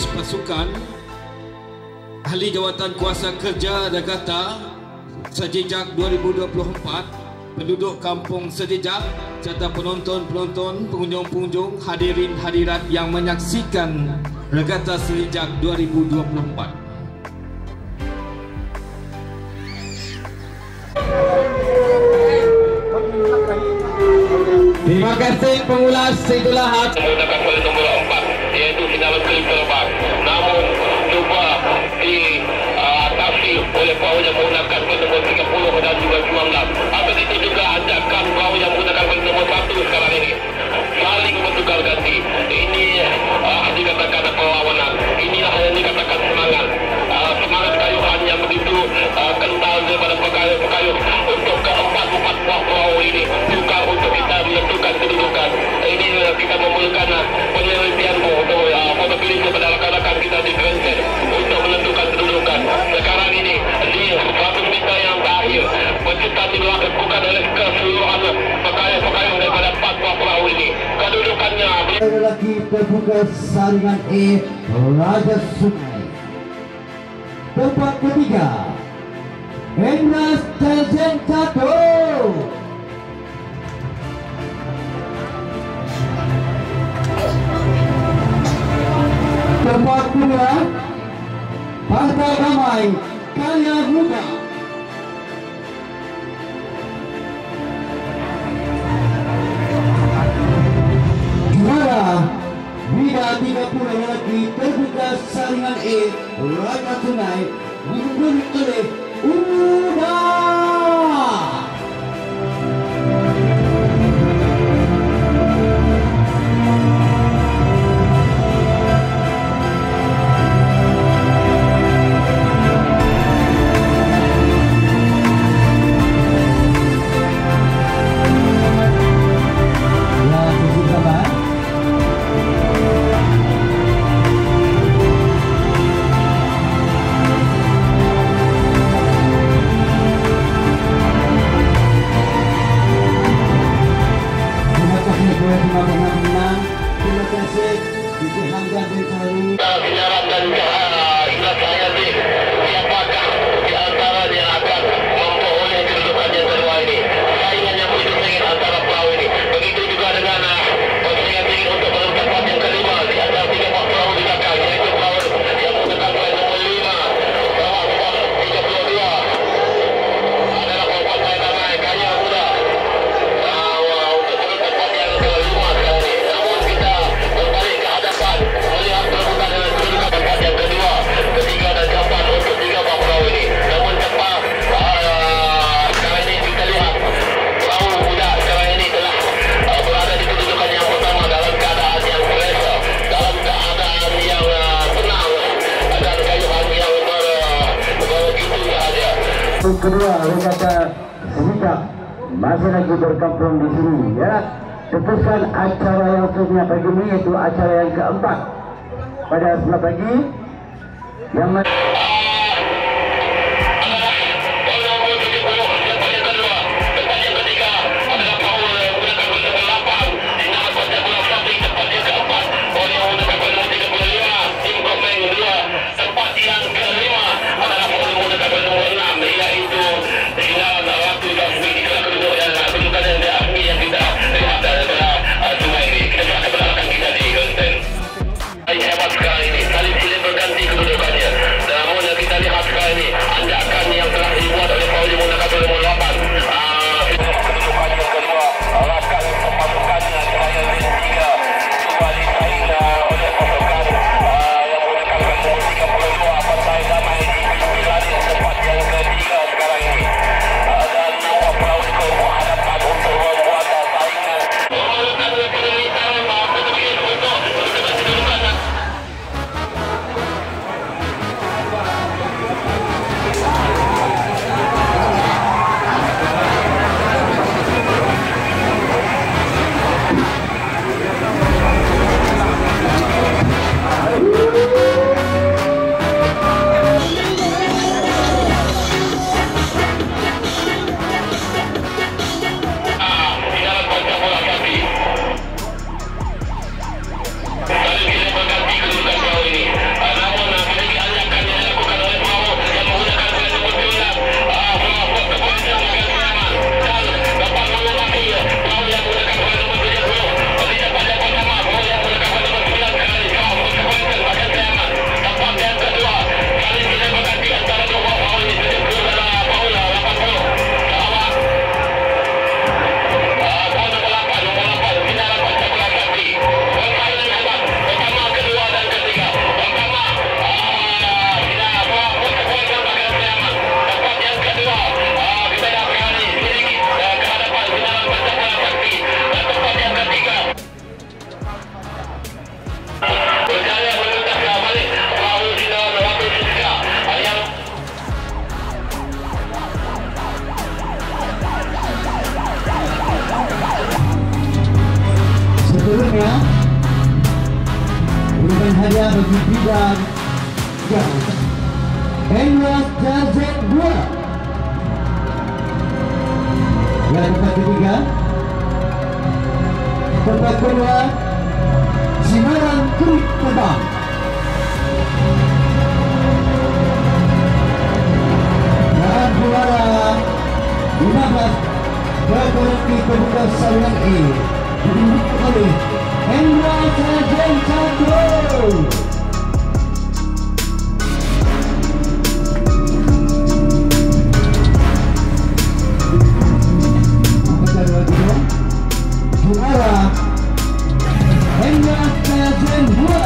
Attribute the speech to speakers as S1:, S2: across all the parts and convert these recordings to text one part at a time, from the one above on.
S1: Pasukan Ahli Jawatan Kuasa Kerja Jakarta Sejejak 2024, penduduk kampung Sejejak serta penonton-penonton, pengunjung-pengunjung, hadirin hadirat yang menyaksikan Regata Sejejak 2024.
S2: Terima kasih pengulas itulah hak
S3: menggunakan poin nombor 4 iaitu finalan klip terbang, namun cuba diatasi oleh perahu yang menggunakan poin nombor 30 dan juga 19. Atau itu juga ajakan perahu yang menggunakan poin nombor 1 sekarang ini saling bertukar ganti. Ini dikatakan perlawanan, inilah yang dikatakan semangat, semangat kayuhan yang begitu kental daripada pekayuh untuk keempat-empat buah perahu ini juga untuk kita menentukan kedudukan. Ini kita memerlukan penelitian untuk probability kepada rakan-rakan kita di Grand Stand untuk menentukan kedudukan. Sekarang ini di 100 meter yang terakhir pencipta dilakukan oleh keseluruhan pekayuh daripada 4 buah perahu ini. Kedudukannya
S2: lagi terbuka saringan E Raja Sungai. Tempat ketiga Endras Terjentato. Tempat kedua Partai Damai Karya Muda. Juara Bida 30 lagi terbuka saringan E Raja Sungai diberi oleh Uda.
S3: Penyiaran dan Indra Sayati, siapakah di antaranya akan memperoleh kedudukan yang kedua ini? Saingan yang begitu sengit antara perahu ini. Begitu juga dengan persaingan sengit untuk tempat yang kelima di antara 3 perahu di belakang, yaitu perahu yang menggunakan poin nomor 5 bawah 32 adalah Partai Damai Karya Muda. Untuk tempat yang kelima sekarang ini. Namun kita berbalik ke hadapan melihat perebutan dengan kedudukan tempat yang kedua, ketiga dan keempat untuk 3 buah perahu ini. Namun cepat sekarang ini kita lihat perahu muda sekarang ini telah berada di kedudukan yang pertama dalam keadaan yang selesa, dalam keadaan yang tenang dan kayuhan yang begitu sahaja.
S2: Kedua Regata Sejejak masih lagi berkampung di sini ya. Teruskan acara yang seterusnya pagi ini yaitu acara yang keempat pada sebelah pagi yang
S3: hebat sekarang ini, kali ini berganti kedudukannya. Namun
S2: dan Endras Jazen 2. Yang ketiga tempat kedua Simaran Kurit Tebang. Dan juara 15 berkoleksi pembuka saluran A dimiliki oleh Endras Jazen 1. Juara Endras Jazen 2.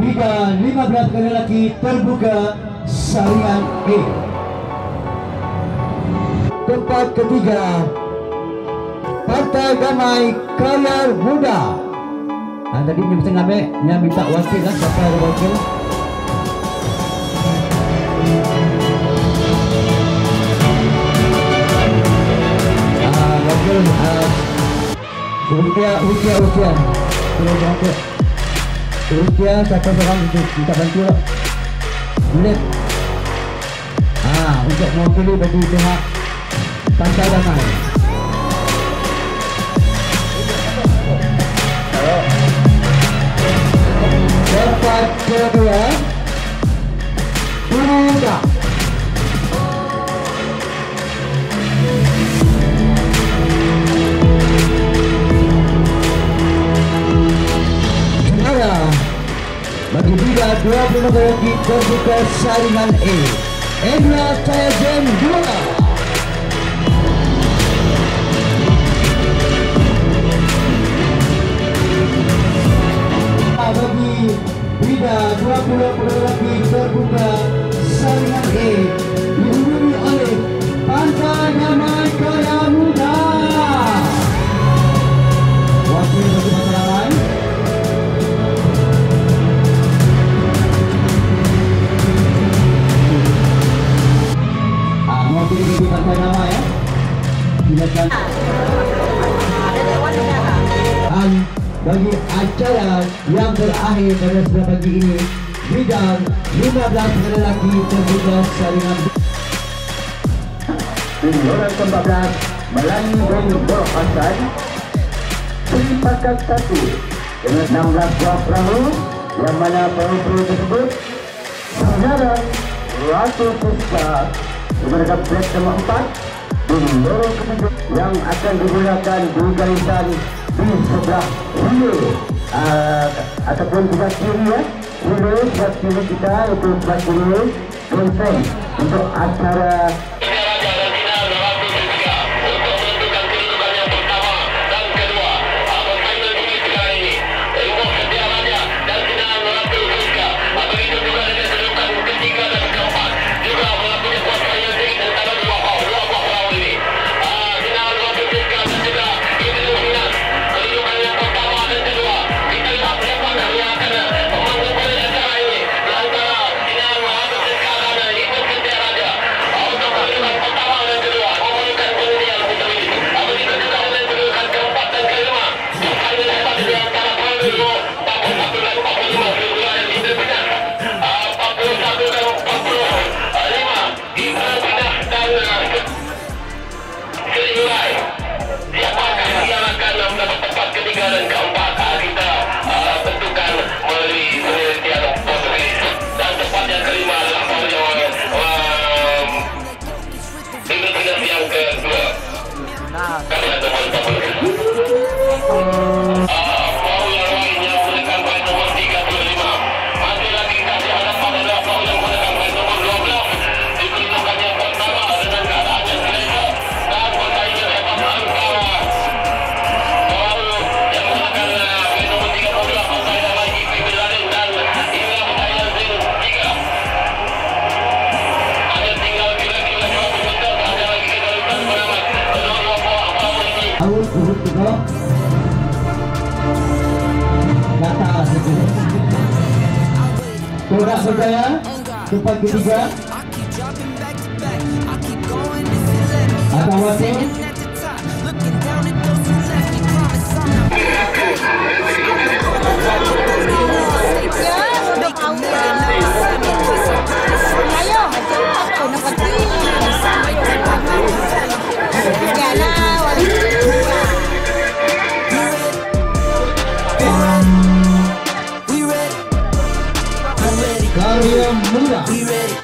S2: Liga 15 kali lagi terbuka saringan E. Tempat ketiga Partai Damai Karya Muda. Tadi ni bisa ngambil, yang minta wakil lah, siapa ada wakil? Wakil usia. Rupiah siapa seorang minta bantu lah. Boleh. Untuk mewakili bagi pihak Partai Damai. Tempat kedua Muda. Bagi Liga 20 lagi terbuka saringan E. Endras Jazen 2. Bagi Liga 20 lagi terbuka saringan E dihubungi oleh Partai Damai Karya Muda. Wakil bagi Partai Damai di Partai Damai ya. Silakan. Dan bagi acara yang terakhir pada sebelah pagi ini, bidang 15 lelaki terbuka saringan. Orang ke-14 Melangi dari Bor Hasan Pelipakan 1 dengan 16 buah perahu, yang mana perahu-perahu tersebut sejarah Ratu Puspa diberikan plat nomor 4 di lorong ketujuh yang akan digunakan di garisan di sebelah hulu ataupun sebelah kiri ya. Hulu sebelah kiri kita itu sebelah kiri konsen untuk acara Out urut itu kata itu Torak berjaya tempat ketiga Atawati Karya Muda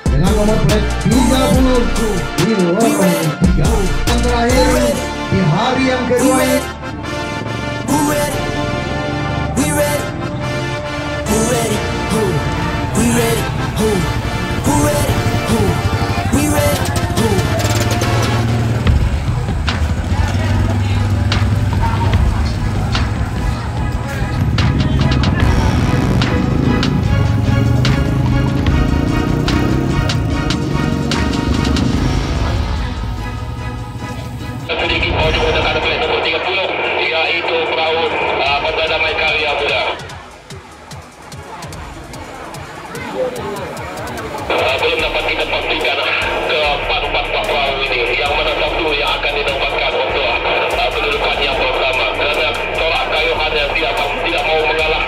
S2: dengan nomor plate 30 di lorong 3 yang terakhir di hari yang kedua ini.
S3: Sedikit mau digunakan oleh nomor 30 yaitu perahu Partai Damai Karya Muda. Belum dapat kita pastikan keempat perahu ini yang mana satu yang akan ditempatkan untuk kedudukan yang pertama kerana Torak Kayuhan yang tidak mau mengalah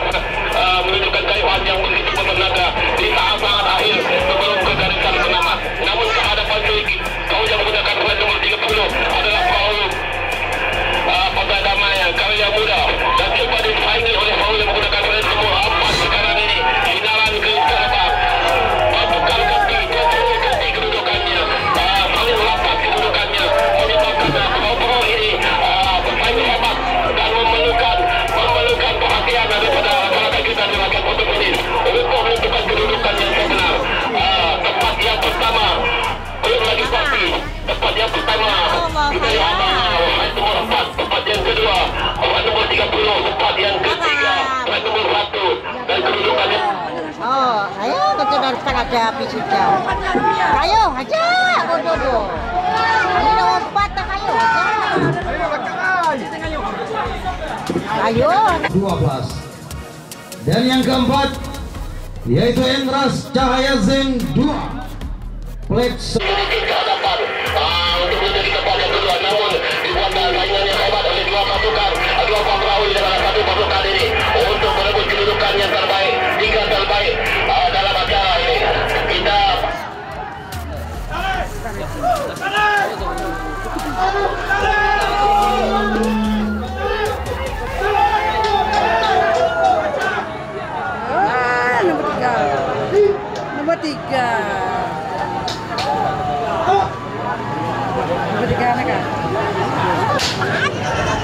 S3: menunjukkan Kayuhan yang begitu bertenaga di saat-saat akhir sebelum ke garisan penamat. Namun kehadapan sedikit kau yang menggunakan plate nomor 30 adalah perahu Partai Damai Karya Muda dan cuba disaingi oleh perahu yang menggunakan plate nomor 4 sekarang ini. Hinaran ke depan pasukan kaki kedudukannya paling rapat kedudukannya menyebabkan perahu ini bersaing hebat dan memerlukan perhatian daripada rakan-rakan kita di rakyat otomotif untuk menentukan kedudukan yang sebenar. Tempat yang pertama belum lagi pasti. Tempat yang pertama kita lihat plate nomor 4, tempat yang kedua plate nomor 30, tempat yang ketiga plate nomor 1 dan kedudukannya.
S4: Oh, ayo kita darkan ada api sudah. Ayo aja, bodoh. Ini nomor 4 tak ayo aja. Ayo.
S2: 12 dan yang keempat yaitu Endras Cahaya Zen 2 plate
S3: Sedikit ke hadapan untuk menjadi tempat yang kedua, namun dibuat saingan yang hebat oleh dua perahu di dalam satu pasukan ini untuk merebut kedudukan yang terbaik, 3 terbaik dalam acara ini. Kita
S4: Nomor 3. Anak.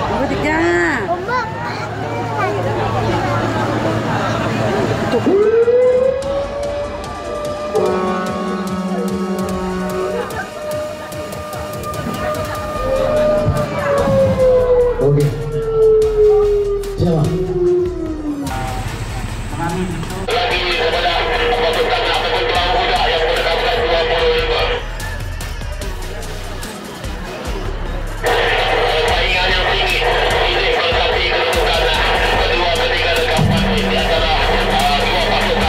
S4: Nomor 3.
S2: Oke. Siapa?
S3: lagi kepada pasukan ataupun perahu muda yang berdasarkan 25. Saingan yang tinggi ini berkati kedudukan kedua, ketiga dan keempat di antara dua pasukan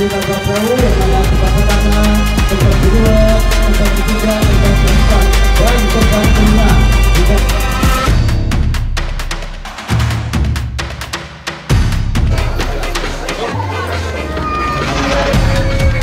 S2: dari babak perahu yang mana babak pertama, babak kedua, babak ketiga